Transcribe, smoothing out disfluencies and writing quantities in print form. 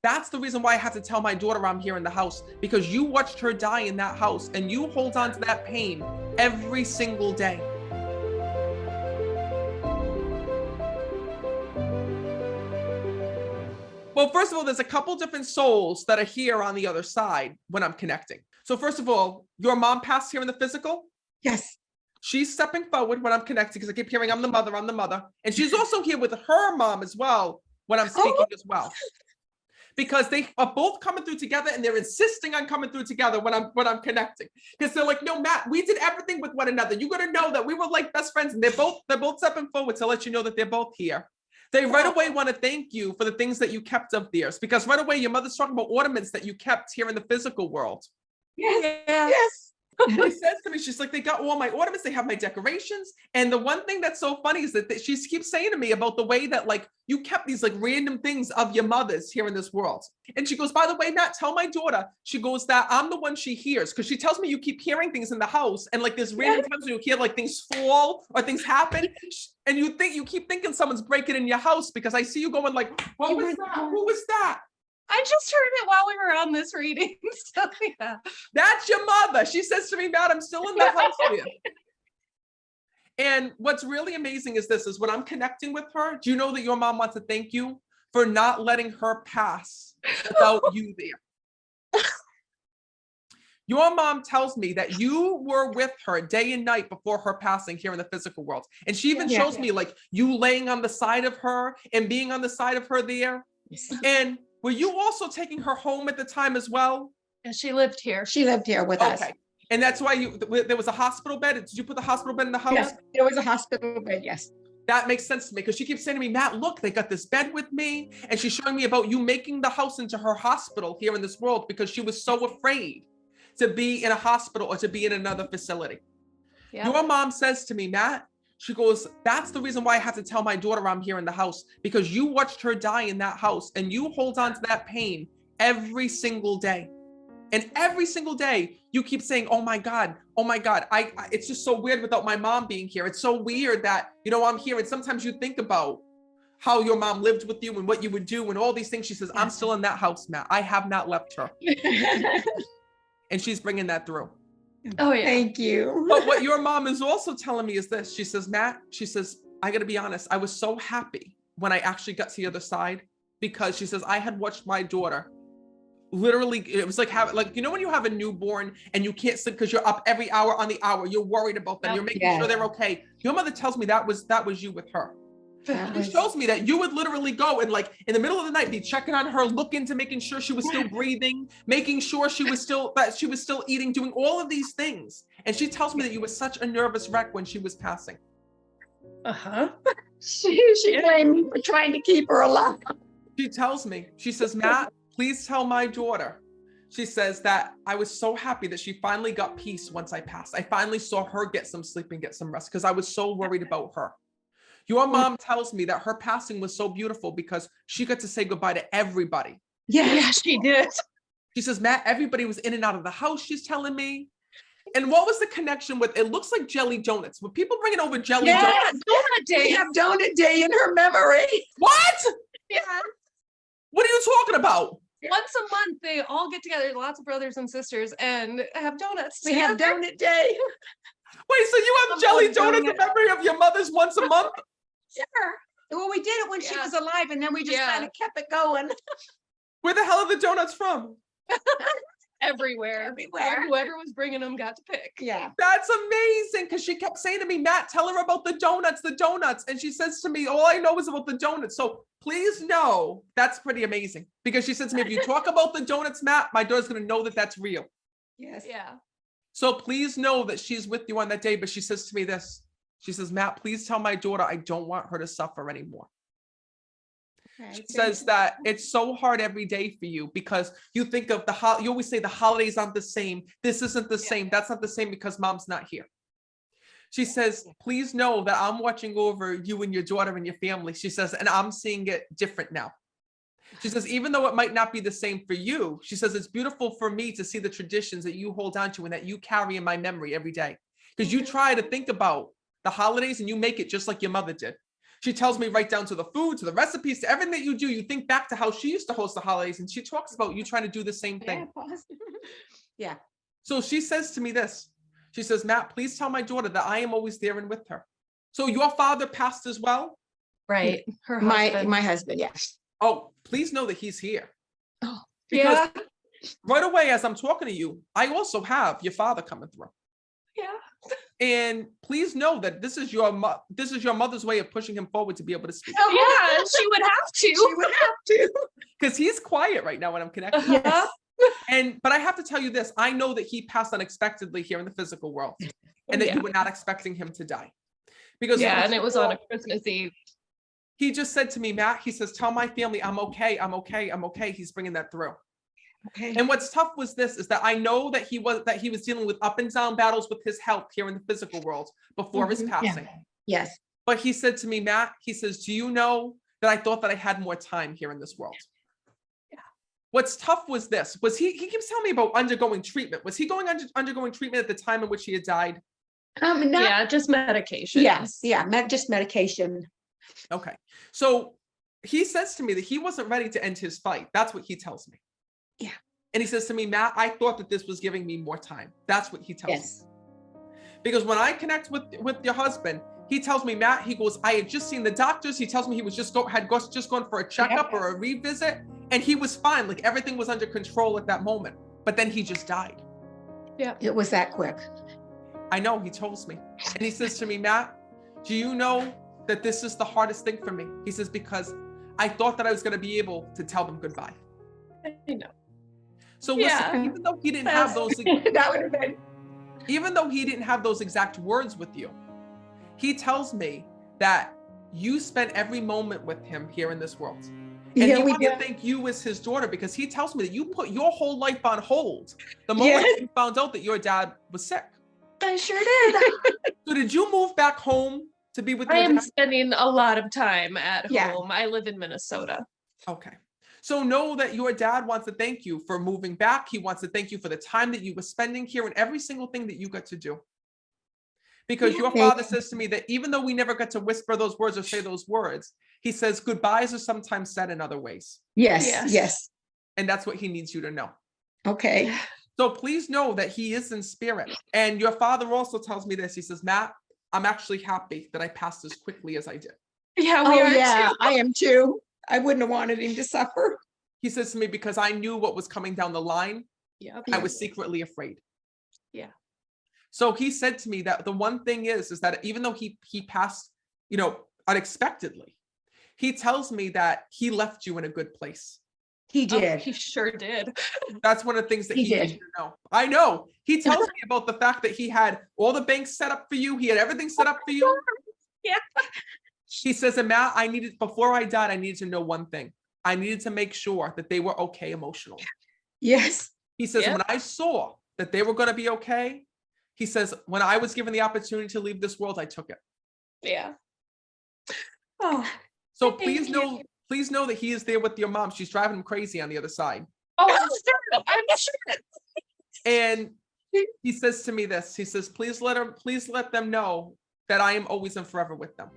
that's the reason why I have to tell my daughter I'm here in the house, because you watched her die in that house and you hold on to that pain every single day. Well, first of all, there's a couple different souls that are here on the other side when I'm connecting. So first of all, your mom passed here in the physical. Yes. She's stepping forward when I'm connecting because I keep hearing I'm the mother. And she's also here with her mom as well when I'm speaking as well. Because they are both coming through together and they're insisting on coming through together when I'm connecting. Because they're like, no, Matt, we did everything with one another. You got to know that we were like best friends, and they're both stepping forward to let you know that they're both here. They right away want to thank you for the things that you kept of theirs, because right away your mother's talking about ornaments that you kept here in the physical world. Yes. Yes. She says to me, she's like, they got all my ornaments, they have my decorations. And the one thing that's so funny is that she keeps saying to me about the way that like you kept these like random things of your mother's here in this world. And she goes, by the way, Matt, tell my daughter, she goes, that I'm the one she hears, because she tells me you keep hearing things in the house, and like there's random times when you hear like things fall or things happen, and you keep thinking someone's breaking in your house, because I see you going like, what was that? Who was that? I just heard it while we were on this reading. So yeah. That's your mother. She says to me, Matt, I'm still in the house here. And what's really amazing is this, is when I'm connecting with her, do you know that your mom wants to thank you for not letting her pass without you there? Your mom tells me that you were with her day and night before her passing here in the physical world. And she even shows me like you laying on the side of her and being on the side of her there. And were you also taking her home at the time as well? And she lived here. She lived here with us. Okay. And that's why there was a hospital bed. Did you put the hospital bed in the house? Yes, there was a hospital bed, yes. That makes sense to me, because she keeps saying to me, Matt, look, they got this bed with me. And she's showing me about you making the house into her hospital here in this world, because she was so afraid to be in a hospital or to be in another facility. Yeah. Your mom says to me, Matt, she goes, that's the reason why I have to tell my daughter I'm here in the house, because you watched her die in that house and you hold on to that pain every single day. And every single day you keep saying, oh my God, it's just so weird without my mom being here. It's so weird that, you know, I'm here. And sometimes you think about how your mom lived with you and what you would do and all these things. She says, I'm still in that house, Matt. I have not left her. And she's bringing that through. Oh yeah. Thank you. But what your mom is also telling me is this. She says, Matt, she says, I got to be honest. I was so happy when I actually got to the other side, because she says, I had watched my daughter literally, it was like you know when you have a newborn and you can't sleep because you're up every hour on the hour, you're worried about them, you're making sure they're okay. Your mother tells me that was you with her. It shows me that you would literally go and like in the middle of the night be checking on her, looking to making sure she was still breathing, making sure she was still eating, doing all of these things. And she tells me that you were such a nervous wreck when she was passing. She blamed me for trying to keep her alive. She tells me, she says, Matt, please tell my daughter. She says that I was so happy that she finally got peace once I passed. I finally saw her get some sleep and get some rest, because I was so worried about her. Your mom tells me that her passing was so beautiful because she got to say goodbye to everybody. Yeah, she did. She says, Matt, everybody was in and out of the house, she's telling me. And what was the connection with, it looks like jelly donuts. Were people bringing over jelly donuts? Donut day. We have donut day in her memory. What? Yeah. What are you talking about? Once a month, they all get together, lots of brothers and sisters, and have donuts. We have donut day. Wait, so you have jelly donuts in memory of your mother's once a month? Sure. Well, we did it when she was alive, and then we just kind of kept it going. Where the hell are the donuts from? Everywhere. Whoever was bringing them got to pick. Yeah. That's amazing, because she kept saying to me, Matt, tell her about the donuts. And she says to me, all I know is about the donuts. So please know that's pretty amazing, because she said to me, if you talk about the donuts, Matt, my daughter's going to know that that's real. Yes. Yeah. So please know that she's with you on that day. But she says to me this, she says, Matt, please tell my daughter I don't want her to suffer anymore. She says that it's so hard every day for you, because you think of you always say the holidays aren't the same. This isn't the same. That's not the same because mom's not here. She says, please know that I'm watching over you and your daughter and your family. She says, and I'm seeing it different now. She says, even though it might not be the same for you, she says, it's beautiful for me to see the traditions that you hold on to and that you carry in my memory every day. Because you try to think about the holidays and you make it just like your mother did. She tells me right down to the food, to the recipes, to everything that you do. You think back to how she used to host the holidays, and she talks about you trying to do the same thing. Yeah. So she says to me this. She says, Matt, please tell my daughter that I am always there and with her. So your father passed as well? Right. Her My husband. husband, yes. Oh, please know that he's here. Oh, Because Yeah. right away, as I'm talking to you, I also have your father coming through. Yeah. And please know that this is your mother's way of pushing him forward to be able to speak. Yeah, she would have to. She would have to. Because he's quiet right now when I'm connected. Yes. But I have to tell you this. I know that he passed unexpectedly here in the physical world, and that you were not expecting him to die. Because and it was on a Christmas Eve. He just said to me, Matt, he says, tell my family I'm okay. I'm okay. I'm okay. He's bringing that through. Okay. And what's tough was this, is that I know that he was dealing with up and down battles with his health here in the physical world before his passing. Yes. But he said to me, Matt, he says, do you know that I thought that I had more time here in this world? Yeah. What's tough was this, was he keeps telling me about undergoing treatment. Was he undergoing treatment at the time in which he had died? Yeah, just medication. Yes. Yeah. Just medication. Okay. So he says to me that he wasn't ready to end his fight. That's what he tells me. Yeah. And he says to me, Matt, I thought that this was giving me more time. That's what he tells me. Yes. Because when I connect with your husband, he tells me, Matt, he goes, I had just seen the doctors. He tells me he was just gone for a checkup or a revisit, and he was fine. Like everything was under control at that moment. But then he just died. Yeah. It was that quick. I know, he tells me. And he says to me, Matt, do you know that this is the hardest thing for me? He says, because I thought that I was going to be able to tell them goodbye. I know. So listen, even though he didn't have those, That would have been. even though he didn't have those exact words with you, he tells me that you spent every moment with him here in this world. And he wants to thank you as his daughter, because he tells me that you put your whole life on hold the moment you found out that your dad was sick. I sure did. So did you move back home to be with I your am dad? spending a lot of time at Yeah. home. I live in Minnesota. Okay. So know that your dad wants to thank you for moving back. He wants to thank you for the time that you were spending here and every single thing that you got to do. Because your father says to me that even though we never got to whisper those words or say those words, he says goodbyes are sometimes said in other ways. Yes. Yes. And that's what he needs you to know. Okay. So please know that he is in spirit. And your father also tells me this. He says, Matt, I'm actually happy that I passed as quickly as I did. Yeah, we are too. I am too. I wouldn't have wanted him to suffer. He says to me, because I knew what was coming down the line, Yeah. I was secretly afraid. Yeah. So he said to me that the one thing is that even though he passed, unexpectedly, he tells me that he left you in a good place. He did. He sure did. That's one of the things that He he needs did. you to know. I know. He tells me about the fact that he had all the banks set up for you. He had everything set up for you. Yeah. He says, and Matt, before I died, I needed to know one thing. I needed to make sure that they were okay emotionally. Yes. He says, when I saw that they were going to be okay, he says, when I was given the opportunity to leave this world, I took it. Yeah. Oh. So please know that he is there with your mom. She's driving him crazy on the other side. Oh, I'm sure. And he says to me this. He says, please let them know that I am always and forever with them.